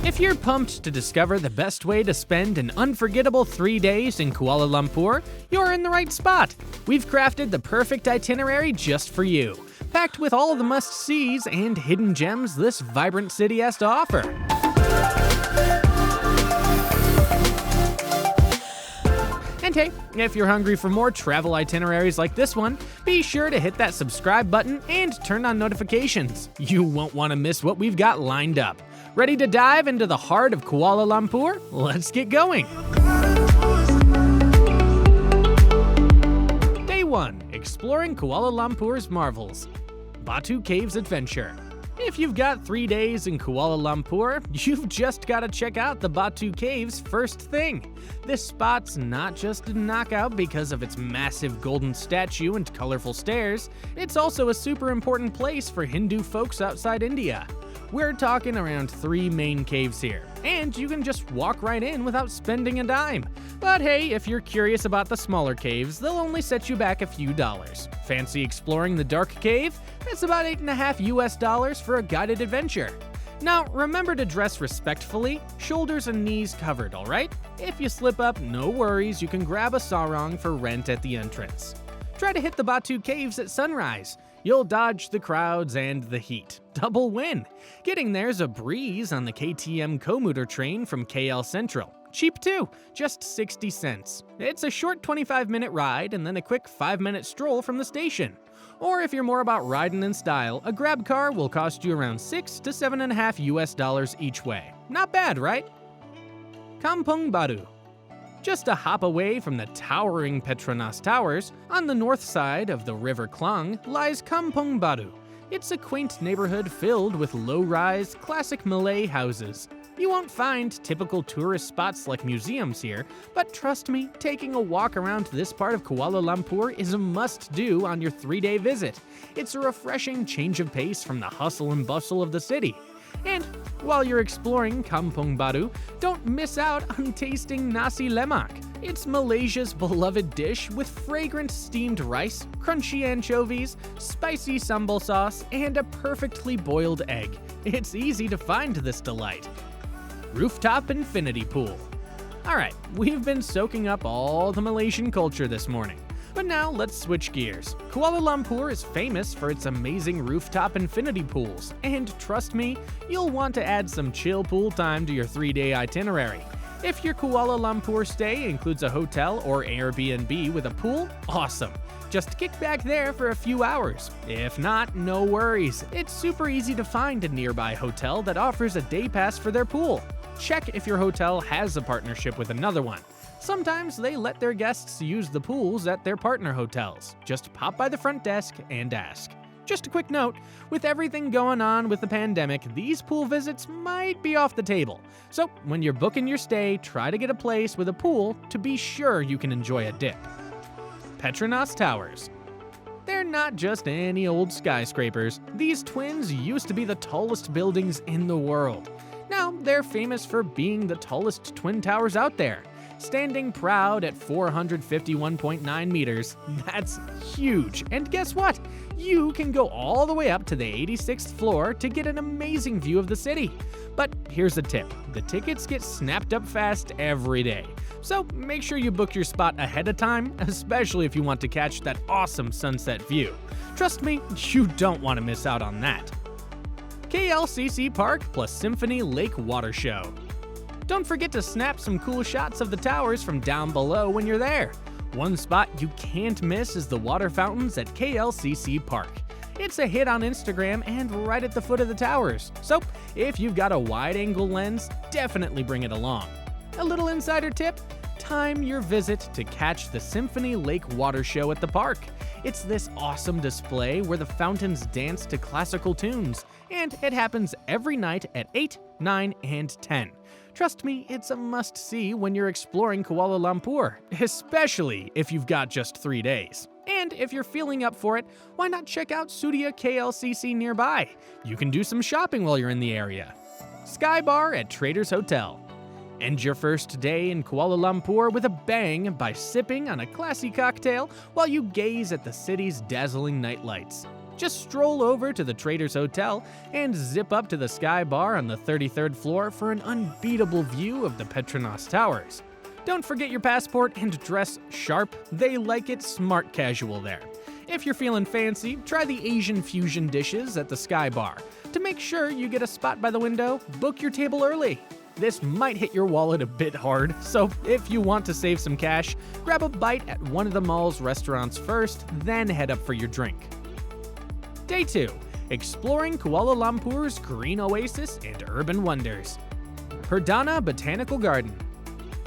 If you're pumped to discover the best way to spend an unforgettable 3 days in Kuala Lumpur, you're in the right spot. We've crafted the perfect itinerary just for you, packed with all the must-sees and hidden gems this vibrant city has to offer. And hey, if you're hungry for more travel itineraries like this one, be sure to hit that subscribe button and turn on notifications. You won't want to miss what we've got lined up. Ready to dive into the heart of Kuala Lumpur? Let's get going! Day 1. Exploring Kuala Lumpur's marvels. Batu Caves Adventure. If you've got 3 days in Kuala Lumpur, you've just got to check out the Batu Caves first thing. This spot's not just a knockout because of its massive golden statue and colorful stairs, it's also a super important place for Hindu folks outside India. We're talking around 3 main caves here, and you can just walk right in without spending a dime. But hey, if you're curious about the smaller caves, they'll only set you back a few dollars. Fancy exploring the dark cave? It's about $8.50 for a guided adventure. Now, remember to dress respectfully, shoulders and knees covered, alright? If you slip up, no worries, you can grab a sarong for rent at the entrance. Try to hit the Batu Caves at sunrise. You'll dodge the crowds and the heat. Double win! Getting there's a breeze on the KTM commuter train from KL Central. Cheap too, just 60 cents. It's a short 25-minute ride and then a quick 5-minute stroll from the station. Or if you're more about riding in style, a grab car will cost you around $6 to $7.50 each way. Not bad, right? Kampung Batu. Just a hop away from the towering Petronas Towers, on the north side of the River Klang lies Kampung Batu. It's a quaint neighborhood filled with low-rise, classic Malay houses. You won't find typical tourist spots like museums here, but trust me, taking a walk around this part of Kuala Lumpur is a must-do on your 3-day visit. It's a refreshing change of pace from the hustle and bustle of the city. And while you're exploring Kampung Batu, don't miss out on tasting nasi lemak. It's Malaysia's beloved dish with fragrant steamed rice, crunchy anchovies, spicy sambal sauce, and a perfectly boiled egg. It's easy to find this delight. Rooftop Infinity Pool. Alright, we've been soaking up all the Malaysian culture this morning. But now let's switch gears. Kuala Lumpur is famous for its amazing rooftop infinity pools, and trust me, you'll want to add some chill pool time to your 3-day itinerary. If your Kuala Lumpur stay includes a hotel or Airbnb with a pool, awesome. Just kick back there for a few hours. If not, no worries. It's super easy to find a nearby hotel that offers a day pass for their pool. Check if your hotel has a partnership with another one. Sometimes they let their guests use the pools at their partner hotels. Just pop by the front desk and ask. Just a quick note, with everything going on with the pandemic, these pool visits might be off the table. So when you're booking your stay, try to get a place with a pool to be sure you can enjoy a dip. Petronas Towers. They're not just any old skyscrapers. These twins used to be the tallest buildings in the world. Now they're famous for being the tallest twin towers out there. Standing proud at 451.9 meters, that's huge. And guess what? You can go all the way up to the 86th floor to get an amazing view of the city. But here's a tip, the tickets get snapped up fast every day. So make sure you book your spot ahead of time, especially if you want to catch that awesome sunset view. Trust me, you don't want to miss out on that. KLCC Park plus Symphony Lake Water Show. Don't forget to snap some cool shots of the towers from down below when you're there. One spot you can't miss is the water fountains at KLCC Park. It's a hit on Instagram and right at the foot of the towers, so if you've got a wide-angle lens, definitely bring it along. A little insider tip, time your visit to catch the Symphony Lake Water Show at the park. It's this awesome display where the fountains dance to classical tunes, and it happens every night at 8, 9, and 10. Trust me, it's a must-see when you're exploring Kuala Lumpur, especially if you've got just 3 days. And if you're feeling up for it, why not check out Sudia KLCC nearby? You can do some shopping while you're in the area. Sky Bar at Traders Hotel. End your first day in Kuala Lumpur with a bang by sipping on a classy cocktail while you gaze at the city's dazzling nightlights. Just stroll over to the Traders Hotel and zip up to the Sky Bar on the 33rd floor for an unbeatable view of the Petronas Towers. Don't forget your passport and dress sharp. They like it smart casual there. If you're feeling fancy, try the Asian fusion dishes at the Sky Bar. To make sure you get a spot by the window, book your table early. This might hit your wallet a bit hard, so if you want to save some cash, grab a bite at one of the mall's restaurants first, then head up for your drink. Day 2. Exploring Kuala Lumpur's green oasis and urban wonders. Perdana Botanical Garden.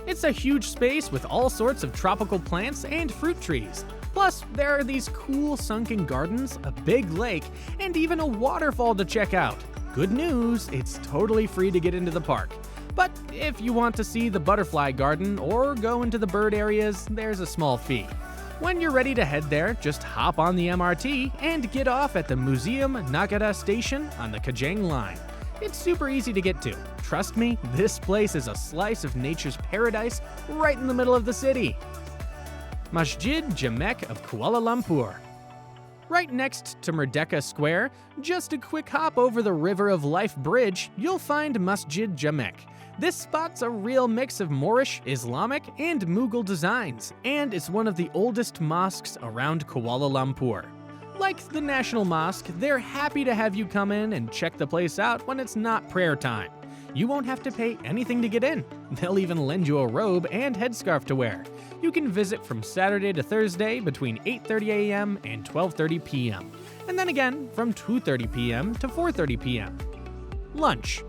It's a huge space with all sorts of tropical plants and fruit trees. Plus, there are these cool sunken gardens, a big lake, and even a waterfall to check out. Good news, it's totally free to get into the park. But if you want to see the butterfly garden or go into the bird areas, there's a small fee. When you're ready to head there, just hop on the MRT and get off at the Museum Nagara station on the Kajang line. It's super easy to get to. Trust me, this place is a slice of nature's paradise right in the middle of the city. Masjid Jamek of Kuala Lumpur. Right next to Merdeka Square, just a quick hop over the River of Life Bridge, you'll find Masjid Jamek. This spot's a real mix of Moorish, Islamic, and Mughal designs, and it's one of the oldest mosques around Kuala Lumpur. Like the National Mosque, they're happy to have you come in and check the place out when it's not prayer time. You won't have to pay anything to get in. They'll even lend you a robe and headscarf to wear. You can visit from Saturday to Thursday between 8:30 a.m. and 12:30 p.m. And then again from 2:30 p.m. to 4:30 p.m. Lunch.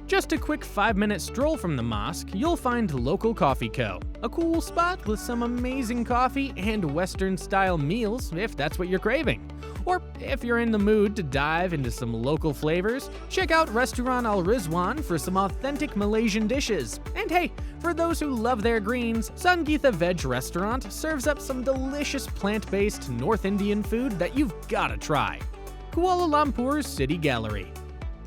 Just a quick 5-minute stroll from the mosque, you'll find Local Coffee Co., a cool spot with some amazing coffee and Western-style meals if that's what you're craving. Or if you're in the mood to dive into some local flavors, check out Restaurant Al Rizwan for some authentic Malaysian dishes. And hey, for those who love their greens, Sangeetha Veg Restaurant serves up some delicious plant-based North Indian food that you've gotta try. Kuala Lumpur's City Gallery.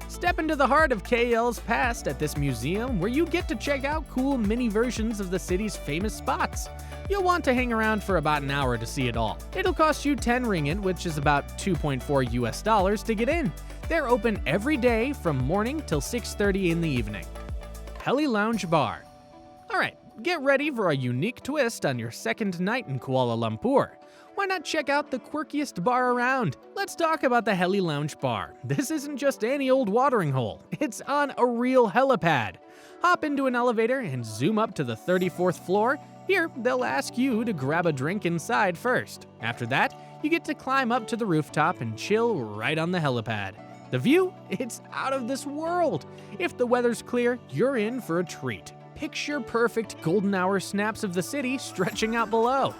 Step into the heart of KL's past at this museum where you get to check out cool mini versions of the city's famous spots. You'll want to hang around for about an hour to see it all. It'll cost you 10 ringgit, which is about $2.4 US to get in. They're open every day from morning till 6:30 in the evening. Heli Lounge Bar. Alright, get ready for a unique twist on your second night in Kuala Lumpur. Why not check out the quirkiest bar around? Let's talk about the Heli Lounge Bar. This isn't just any old watering hole. It's on a real helipad. Hop into an elevator and zoom up to the 34th floor. Here, they'll ask you to grab a drink inside first. After that, you get to climb up to the rooftop and chill right on the helipad. The view? It's out of this world. If the weather's clear, you're in for a treat. Picture perfect golden hour snaps of the city stretching out below.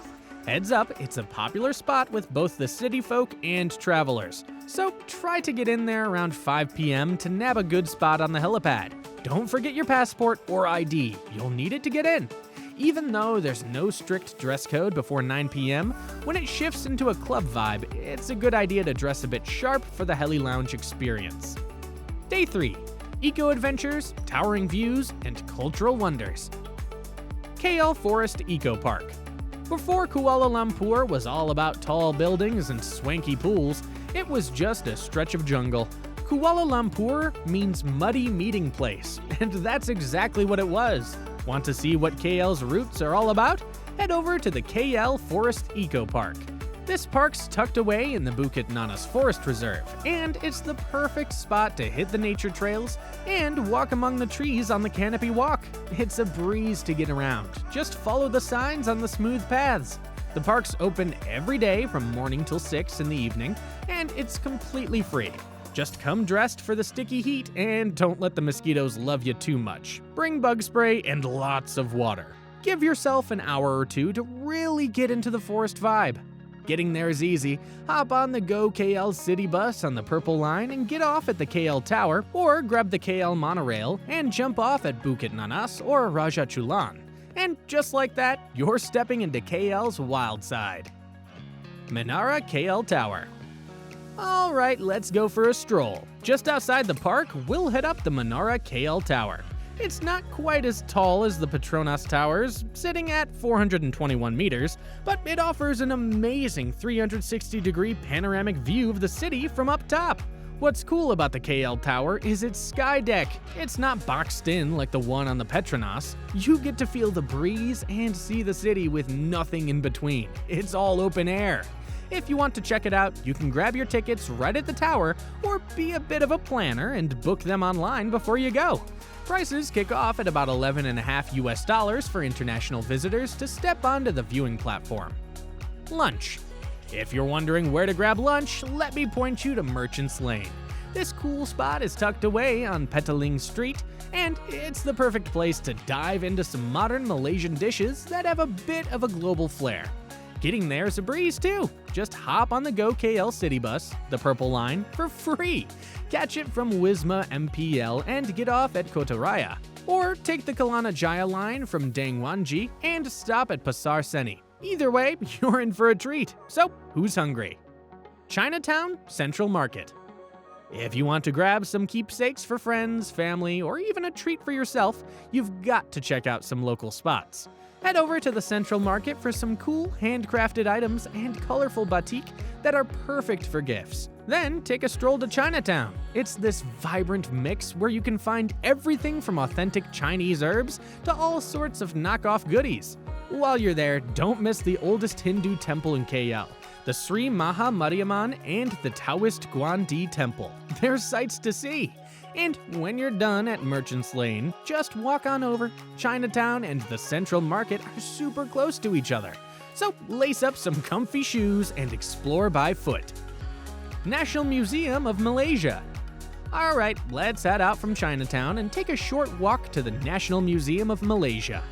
Heads up, it's a popular spot with both the city folk and travelers. So try to get in there around 5 p.m. to nab a good spot on the helipad. Don't forget your passport or ID. You'll need it to get in. Even though there's no strict dress code before 9 p.m., when it shifts into a club vibe, it's a good idea to dress a bit sharp for the Heli Lounge experience. Day 3. Eco Adventures, Towering Views, and Cultural Wonders. KL Forest Eco Park. Before Kuala Lumpur was all about tall buildings and swanky pools, it was just a stretch of jungle. Kuala Lumpur means muddy meeting place, and that's exactly what it was. Want to see what KL's roots are all about? Head over to the KL Forest Eco Park. This park's tucked away in the Bukit Nanas Forest Reserve, and it's the perfect spot to hit the nature trails and walk among the trees on the canopy walk. It's a breeze to get around. Just follow the signs on the smooth paths. The park's open every day from morning till 6 in the evening, and it's completely free. Just come dressed for the sticky heat and don't let the mosquitoes love you too much. Bring bug spray and lots of water. Give yourself an hour or two to really get into the forest vibe. Getting there is easy. Hop on the Go KL City Bus on the Purple Line and get off at the KL Tower, or grab the KL Monorail and jump off at Bukit Nanas or Raja Chulan. And just like that, you're stepping into KL's wild side. Menara KL Tower. Alright, let's go for a stroll. Just outside the park, we'll head up the Menara KL Tower. It's not quite as tall as the Petronas Towers, sitting at 421 meters, but it offers an amazing 360-degree panoramic view of the city from up top. What's cool about the KL Tower is its sky deck. It's not boxed in like the one on the Petronas. You get to feel the breeze and see the city with nothing in between. It's all open air. If you want to check it out, you can grab your tickets right at the tower or be a bit of a planner and book them online before you go. Prices kick off at about $11.50 for international visitors to step onto the viewing platform. Lunch. If you're wondering where to grab lunch, let me point you to Merchants Lane. This cool spot is tucked away on Petaling Street, and it's the perfect place to dive into some modern Malaysian dishes that have a bit of a global flair. Getting there is a breeze too. Just hop on the Go KL City Bus, the Purple Line, for free. Catch it from Wisma MPL and get off at Kota Raya. Or take the Kelana Jaya line from Dang Wanji and stop at Pasar Seni. Either way, you're in for a treat. So, who's hungry? Chinatown Central Market. If you want to grab some keepsakes for friends, family, or even a treat for yourself, you've got to check out some local spots. Head over to the Central Market for some cool handcrafted items and colorful batik that are perfect for gifts. Then take a stroll to Chinatown. It's this vibrant mix where you can find everything from authentic Chinese herbs to all sorts of knockoff goodies. While you're there, don't miss the oldest Hindu temple in KL, the Sri Maha Mariamman and the Taoist Guan Temple. There's sights to see. And when you're done at Merchants Lane, just walk on over. Chinatown and the Central Market are super close to each other. So lace up some comfy shoes and explore by foot. National Museum of Malaysia. Alright, let's head out from Chinatown and take a short walk to the National Museum of Malaysia.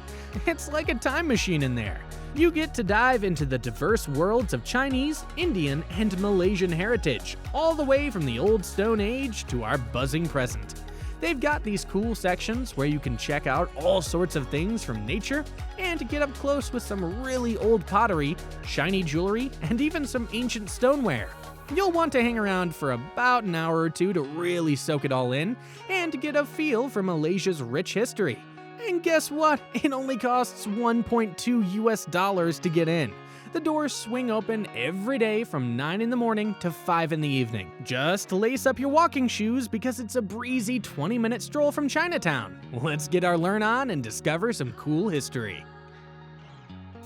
It's like a time machine in there. You get to dive into the diverse worlds of Chinese, Indian, and Malaysian heritage, all the way from the old Stone Age to our buzzing present. They've got these cool sections where you can check out all sorts of things from nature and get up close with some really old pottery, shiny jewelry, and even some ancient stoneware. You'll want to hang around for about an hour or two to really soak it all in and get a feel for Malaysia's rich history. And guess what? It only costs $1.2 to get in. The doors swing open every day from 9 in the morning to 5 in the evening. Just lace up your walking shoes because it's a breezy 20-minute stroll from Chinatown. Let's get our learn on and discover some cool history.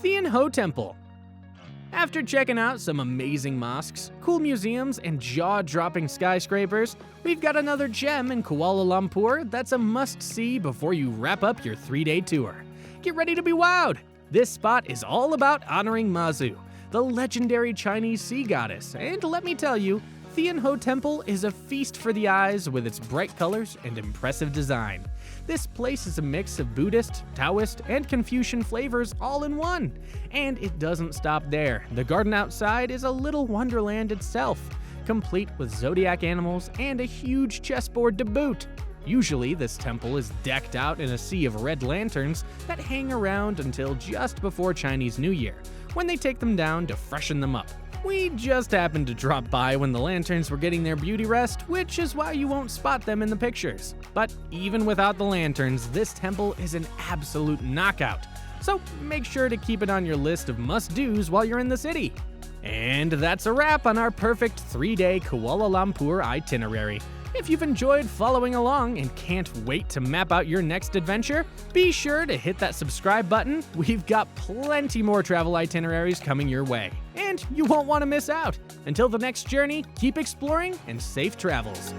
Thean Ho Temple. After checking out some amazing mosques, cool museums, and jaw-dropping skyscrapers, we've got another gem in Kuala Lumpur that's a must-see before you wrap up your 3-day tour. Get ready to be wowed! This spot is all about honoring Mazu, the legendary Chinese sea goddess, and let me tell you, Thean Ho Temple is a feast for the eyes with its bright colors and impressive design. This place is a mix of Buddhist, Taoist, and Confucian flavors all in one. And it doesn't stop there. The garden outside is a little wonderland itself, complete with zodiac animals and a huge chessboard to boot. Usually, this temple is decked out in a sea of red lanterns that hang around until just before Chinese New Year, when they take them down to freshen them up. We just happened to drop by when the lanterns were getting their beauty rest, which is why you won't spot them in the pictures. But even without the lanterns, this temple is an absolute knockout. So make sure to keep it on your list of must-dos while you're in the city. And that's a wrap on our perfect 3-day Kuala Lumpur itinerary. If you've enjoyed following along and can't wait to map out your next adventure, be sure to hit that subscribe button. We've got plenty more travel itineraries coming your way, and you won't want to miss out. Until the next journey, keep exploring and safe travels.